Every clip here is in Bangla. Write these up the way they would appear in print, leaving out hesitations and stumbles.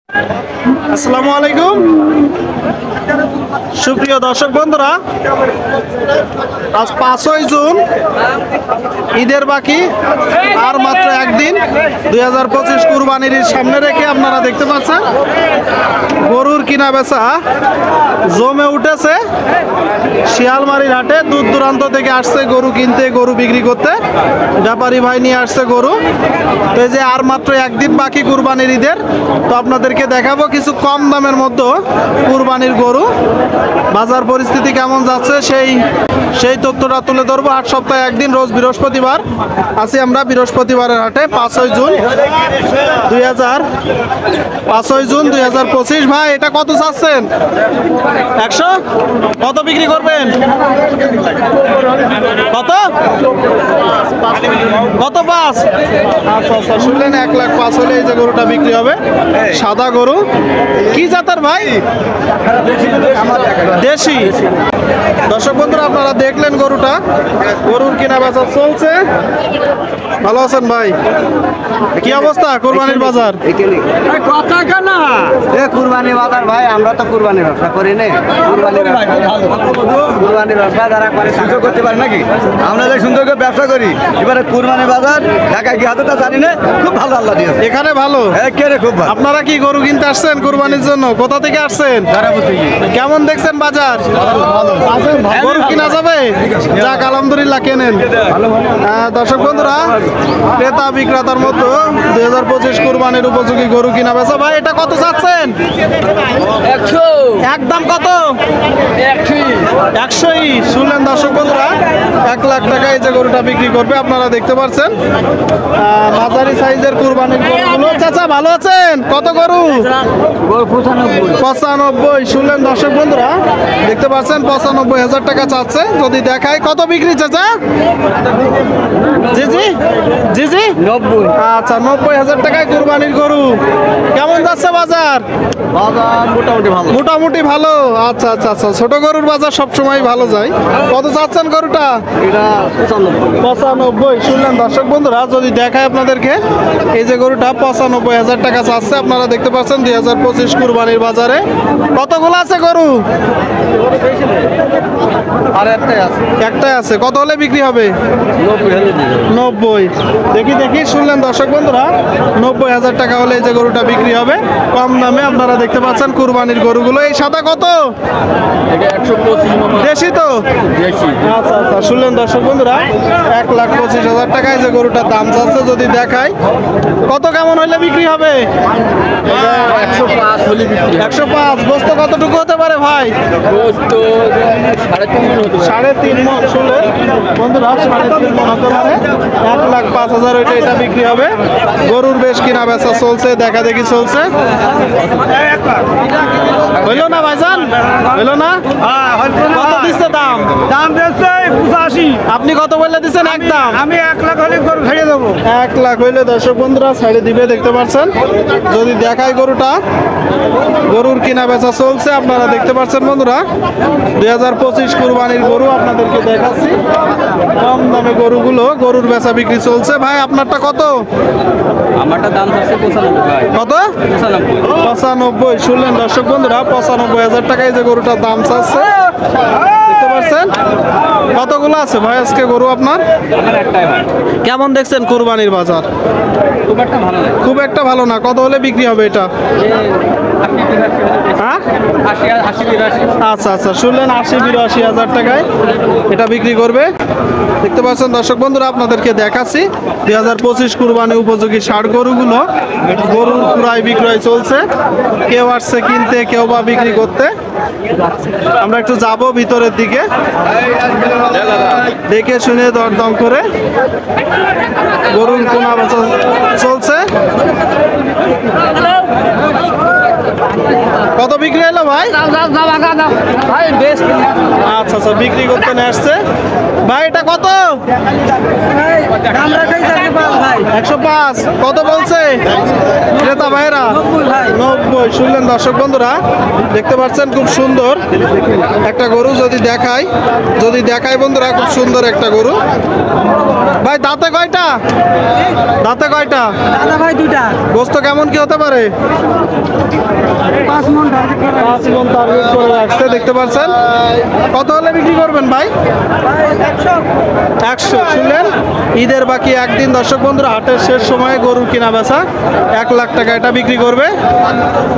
আসসালামু আলাইকুম সুপ্রিয় দর্শক বন্ধুরা, আজ 5ই জুন, ঈদের বাকি আর মাত্র একদিন। 2025 কুরবানির ঈদ সামনে রেখে আপনারা দেখতে পাচ্ছেন গরুর কিনা বেচা জমে উঠেছে। শিয়ালমারির হাটে দূর দূরান্ত থেকে আসছে গরু কিনতে, গরু বিক্রি করতে। ব্যাপারী ভাই নিয়ে আসছে গরু। তো এই যে আর মাত্র একদিন বাকি কুরবানির ঈদের, তো আপনাদেরকে দেখাবো কিছু কম দামের মধ্যে কুরবানির গরু। বাজার পরিস্থিতি কেমন যাচ্ছে সেই তথ্যটা তুলে ধরবো। হাট সপ্তাহে একদিন, রোজ বৃহস্পতিবার আছি আমরা বৃহস্পতিবারের হাটে। 5ই জুন 2025। ভাই এটা কত চাচ্ছেন? 100? কত বিক্রি করবেন? কত কত 5? আচ্ছা, শুনলেন 1,05,000 হলে এই যে গরুটা বিক্রি হবে। সাদা গরু, কি জাতের ভাই? দেশি। দর্শক বন্ধুরা, আপনারা দেখলেন গরুটা, গরুর কিনা বেচা চলছে। ভালো আছেন ভাই? কি অবস্থা কুরবানির বাজার? কুরবানি বাজার ভাই, আমরা তো কুরবানি ব্যবসা করি না। কুরবানি ব্যবসা যারা করে সুযোগ করতে পারে নাকি? আমরা যে সুন্দর করে ব্যবসা করি, এবারে কুরবানি বাজার ঢাকা কি হাতে তা জানি না। খুব ভালো আল্লাহ দিয়েছে, এখানে ভালো। খুব ভালো। আপনারা কি গরু কিনতে আসছেন কুরবানির জন্য? কোথা থেকে আসছেন? কেমন দেখছেন বাজার? গরু কিনা যাবে? যাক, আলহামদুলিল্লাহ, কেনেন। দর্শক বন্ধুরা, ক্রেতা বিক্রেতার মধ্যে 2025 কুরবানির উপযোগী গরু কিনা বেচা। ভাই এটা কত চাচ্ছেন? 100। একদম কত? 100ই। শুনলেন দর্শক বন্ধুরা, 1 লাখ টাকায় যে গরুটা বিক্রি করবে। আপনারা দেখতে পাচ্ছেন মাঝারি সাইজের কুরবানির গরুগুলো। চাচা ভালো আছেন? কত গরু? 95। শুনলেন দর্শক বন্ধুরা, দেখতে পাচ্ছেন 95,000 টাকা চাচ্ছে। যদি দেখায় কত বিক্রি চাচা? জি 90। আচ্ছা, 90,000 টাকায় কুরবানির গরু। কেমন যাচ্ছে বাজার? মোটামুটি ভালো। আচ্ছা, ছোট গরুর বাজার সবসময় ভালো যায়। কত চাচ্ছেন গরুটা? 95। শুনলেন দর্শক বন্ধুরা, যদি দেখায় আপনাদেরকে, এই যে গরুটা 95,000 টাকা চাচ্ছে। আপনারা দেখতে পাচ্ছেন 2025 কুরবানির বাজারে কতগুলো আছে গরু? আর একটাই আছে। কত হলে বিক্রি হবে? 90। দেখি। শুনলেন দর্শক বন্ধুরা, 90,000 টাকা হলে এই যে গরুটা বিক্রি হবে কম দামে। আপনারা দেখতে পাচ্ছেন কুরবানির গরুগুলো। এই সাদা কত? দেশি তো? আচ্ছা, শুনলেন দর্শক বন্ধুরা, 1,25,000 টাকায় যে গরুটার দাম যাচ্ছে। যদি দেখায় কত কেমন হলে বিক্রি হবে? 105। গোস্ত কতটুকু হতে পারে ভাই? 3.5 মণ। শুনলেন বন্ধুরা, 3.5 মণ হতে পারে। 1,05,000 এটা বিক্রি হবে। গরুর বেশ কিনা বেচা চলছে, দেখা দেখি চলছে। হইল না ভাইজান? হইল না? কত দিচ্ছে দাম? দিচ্ছে 85। আপনি কত বললে দিচ্ছেন? একদম আমি 1 লাখ হলে গরু ছেড়ে দেবো। 1 লাখ হইলে দর্শক বন্ধুরা ছাড়ে দিবে। দেখতে পাচ্ছেন যদি দেখায় গরুটা, গরুর কিনা বেচা চলছে। আপনারা দেখতে পাচ্ছেন বন্ধুরা, 2025 কুরবানির গরু আপনাদেরকে দেখাচ্ছি। কম দামে গরুগুলো, গরুর বেচা বিক্রি চলছে। ভাই আপনারটা কত? আমারটা দাম আছে 95। কত? 95। শুনলেন দর্শক বন্ধুরা, 95,000 টাকায় যে গরুটার দাম চাচ্ছে। দেখতে পাচ্ছেন কতগুলো আছে ভাই আজকে গরু আপনার? কেমন দেখছেন কুরবানির বাজার? খুব একটা ভালো না। কত হলে বিক্রি হবে এটা? হ্যাঁ, 80। আচ্ছা, শুনলেন 80-82,000 টাকায় এটা বিক্রি করবে। দেখতে পাচ্ছেন দর্শক বন্ধুরা, আপনাদেরকে দেখাচ্ছি 2025 কুরবানি উপযোগী ষাঁড় গরুগুলো। গরুর ক্রয় বিক্রয় চলছে। কেউ আসছে কিনতে, কেউ বা বিক্রি করতে। আমরা একটু যাব ভিতরের দিকে, দেখে শুনে দরদাম করে গরুর কেনা বেচা চলছে। কত বিক্রি হলো ভাই? আচ্ছা, বিক্রি করতে নিয়ে আসছে ভাই। এটা কত? 105। কত বলছে ক্রেতা ভাইরা? 90। শুনলেন দর্শক বন্ধুরা, দেখতে পাচ্ছেন খুব সুন্দর একটা গরু। যদি দেখাই বন্ধুরা, খুব সুন্দর একটা গরু। ভাই দাঁতে কয়টা? দাঁতে কয়টা? ভাই 2টা। গোস্ত কেমন কি হতে পারে? 5 মণ টার্গেট করে রাখছে দেখতে পাচ্ছেন। কত হলে বিক্রি করবেন ভাই? 100। শুনলেন, ঈদের বাকি একদিন দর্শক বন্ধুরা, হাটের শেষ সময়ে গরুর কিনা বেচা। 1 লাখ টাকা এটা বিক্রি করবে।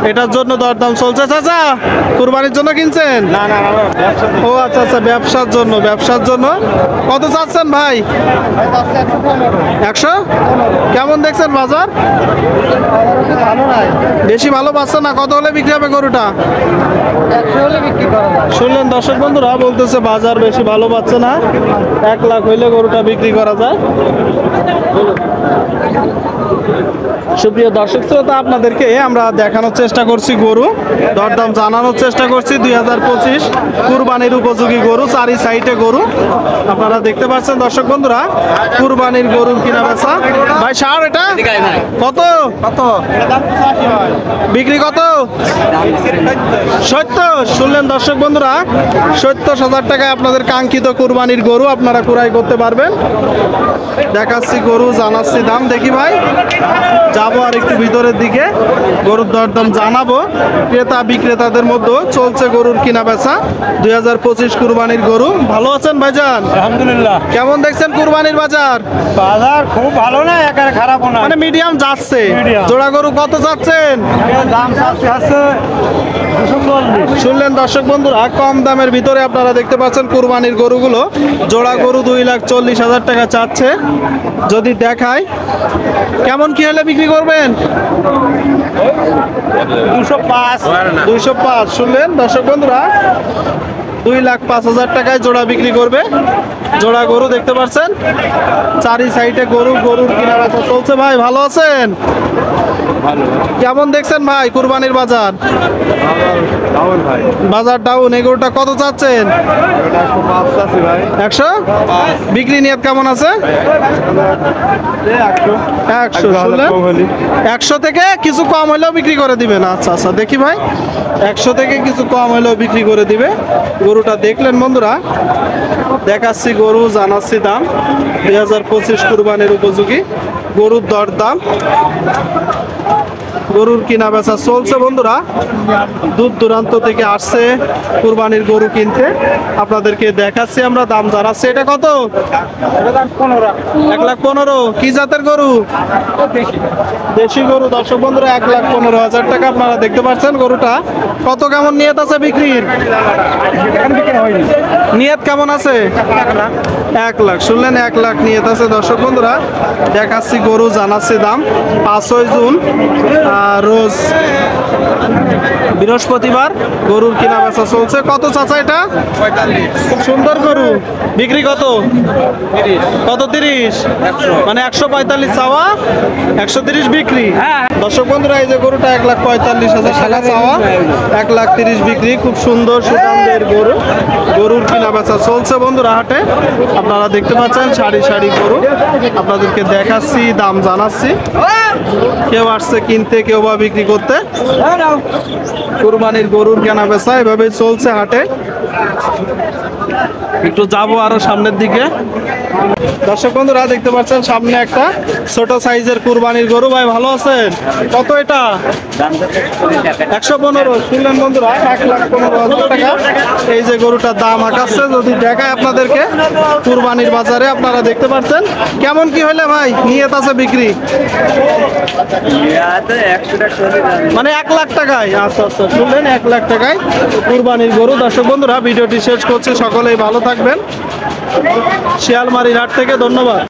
এটার জন্য দরদাম চলছে। চাচা কুরবানির জন্য কিনছেন? না না ও আচ্ছা আচ্ছা, ব্যবসার জন্য। ব্যবসার জন্য কত চাচ্ছেন ভাই? 100। কেমন দেখছেন বাজার? বেশি ভালো পাচ্ছে না। কত হলে বিক্রি হবে গরুটা? শুনলেন দর্শক বন্ধুরা, বলতেছে বাজার বেশি ভালো পাচ্ছে না, 1 লাখ হইলে গরুটা বিক্রি করা যায়। সুপ্রিয় দর্শক শ্রোতা, আপনাদেরকে আমরা দেখানোর চেষ্টা করছি গরু, দরদাম জানানোর চেষ্টা করছি। 2025 কুরবানির উপযোগী গরু, 4 সাইডে গরু আপনারা দেখতে পাচ্ছেন দর্শক বন্ধুরা। কুরবানির গরুর কিনা বেচা। ভাই ষাঁড় এটা কত? বিক্রি কত? 70। শুনলেন দর্শক বন্ধুরা, 70,000 টাকায় আপনাদের কাঙ্ক্ষিত কুরবানির গরু আপনারা ক্রয় করতে পারবেন। দেখাচ্ছি গরু, জানাচ্ছি দাম। দেখি ভাই, যাবো আর একটু ভিতরের দিকে, গরুর দরদাম জানাবো। ক্রেতা বিক্রেতাদের মধ্যে চলছে গরুর কিনা বেচা। 2025 কুরবানির গরু। ভালো আছেন ভাইজান? আলহামদুলিল্লাহ। কেমন দেখছেন কুরবানির বাজার? বাজার খুব ভালো না, একেবারে খারাপও না, মানে মিডিয়াম যাচ্ছে। Medium। জোড়া গরু কত যাচ্ছেন? দাম আছে 240। শুনলেন দর্শক বন্ধুরা, কম দামের ভিতরে আপনারা দেখতে পাচ্ছেন কুরবানির গরুগুলো। জোড়া গরু 2,40,000 টাকা চাচ্ছে। যদি দেখায় কেমন কি হলে বিক্রি করবেন? 205। শুনলেন দর্শক বন্ধুরা, 2,05,000 টাকায় জোড়া বিক্রি করবে। জোড়া গরু দেখতে পাচ্ছেন, 4 সাইডে গরু, গরুর কিনা বেচা চলছে। ভাই ভালো আছেন? কেমন দেখছেন ভাই কুরবানির বাজার? বাজার ডাউন। এই গরুটা কত চাচ্ছেন? 100। বিক্রি নিয়ত কেমন আছে? 100। শুনলেন, 100 থেকে কিছু কম হলেও বিক্রি করে দিবেন। আচ্ছা আচ্ছা, দেখি ভাই, 100 থেকে কিছু কম হলেও বিক্রি করে দিবে। গরুটা দেখলেন বন্ধুরা, দেখাচ্ছি গরু, জানাচ্ছি দাম। 2025 কুরবানির উপযোগী গরুর দরদাম, গরুর কিনা বেচা চলছে বন্ধুরা। দূর দূরান্ত থেকে আসছে কুরবানির গরু কিনতে, আপনাদেরকে দেখাচ্ছি আমরা, দাম জানাচ্ছি। এটা কত? 1,15,000। কি জাতের গরু? দেশি গরু দর্শক বন্ধুরা, 1,15,000 টাকা আপনারা দেখতে পাচ্ছেন। গরুটা কত কেমন নিয়ত আছে বিক্রির? নিয়ত কেমন আছে? 1 লাখ। শুনলেন, 1 লাখ নিয়ত আছে দর্শক বন্ধুরা। দেখাচ্ছি গরু, জানাচ্ছি দাম। 5ই জুন রোজ বৃহস্পতিবার গরুর কিনা বেচা চলছে। কত চাচা এটা? 45। খুব সুন্দর গরু। বিক্রি কত? 30। মানে 145 চাওয়া, 130 বিক্রি। দর্শক বন্ধুরা, এই যে গরুটা 1,45,000 টাকা চাওয়া, 1,30,000 বিক্রি। খুব সুন্দর সুঠামদের গরু, গরুর কিনা বেচা চলছে বন্ধুরা হাটে। আপনারা দেখতে পাচ্ছেন সারি সারি গরু, আপনাদেরকে দেখাচ্ছি, দাম জানাচ্ছি। কেউ আসছে কিনতে, কেউ বা বিক্রি করতে। কুরবানির গরুর কেনা বেচা এভাবে চলছে হাটে। একটু যাবো আরো সামনের দিকে। দর্শক বন্ধুরা দেখতে পাচ্ছেন সামনে একটা ছোট সাইজের কুরবানির গরু। ভাই ভালো আছেন? কত এটা? 115। শুনলেন বন্ধুরা, 1,15,000 টাকা এই যে গরুটার দাম আকাশে। যদি দেখায় আপনাদেরকে কুরবানির বাজারে, আপনারা দেখতে পাচ্ছেন কেমন কি হলে ভাই নিয়ত আছে বিক্রি? মানে 1 লাখ টাকায়। আচ্ছা আচ্ছা, শুনলেন, 1 লাখ টাকায় কুরবানির গরু। দর্শক বন্ধুরা ভিডিওটি শেষ করছি, সকলেই ভালো থাকবেন। শিয়ালমারির হাট থেকে ধন্যবাদ।